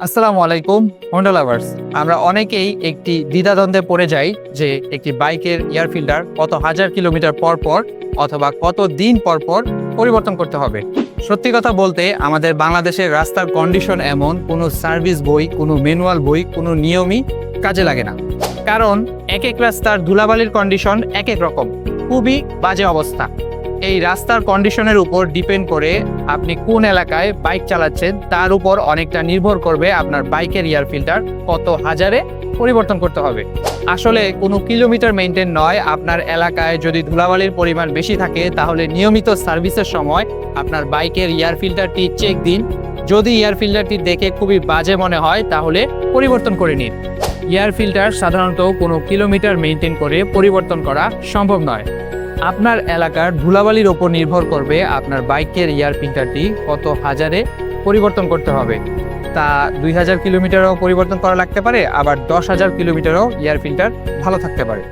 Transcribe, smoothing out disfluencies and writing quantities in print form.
আসসালামু আলাইকুম Honda lovers. আমরা অনেকেই একটি দ্বিধাদ্বন্দ্বে পড়ে যাই যে একটি বাইকের এয়ার ফিল্টার কত হাজার কিলোমিটার পর পর অথবা কত দিন পর পর পরিবর্তন করতে হবে। সত্যি কথা বলতে আমাদের বাংলাদেশের রাস্তার কন্ডিশন এমন, কোনো সার্ভিস বই, কোনো ম্যানুয়াল বই, কোনো নিয়মই কাজে লাগে না। কারণ এক এক রাস্তার ধুলাবালির কন্ডিশন এক এক রকম, খুবই বাজে অবস্থা। এই রাস্তার কন্ডিশনের উপর ডিপেন্ড করে আপনি কোন এলাকায় বাইক চালাচ্ছেন তার উপর অনেকটা নির্ভর করবে আপনার বাইকের এয়ার ফিল্টার কত হাজারে পরিবর্তন করতে হবে। আসলে কোনো কিলোমিটার মেইনটেইন নয়, আপনার এলাকায় যদি ধুলাবালির পরিমাণ বেশি থাকে তাহলে নিয়মিত সার্ভিসের সময় আপনার বাইকের এয়ার ফিল্টারটি চেক দিন। যদি এয়ার ফিল্টারটি দেখে খুবই বাজে মনে হয় তাহলে পরিবর্তন করে নিন। এয়ার ফিল্টার সাধারণত কোনো কিলোমিটার মেইনটেইন করে পরিবর্তন করা সম্ভব নয়। আপনার এলাকার ধুলাবালির ওপর নির্ভর করবে আপনার বাইকের এয়ার ফিল্টারটি কত হাজারে পরিবর্তন করতে হবে। তা 2000 কিলোমিটারও পরিবর্তন করা লাগতে পারে, আবার 10,000 কিলোমিটারও এয়ার ফিল্টার ভালো থাকতে পারে।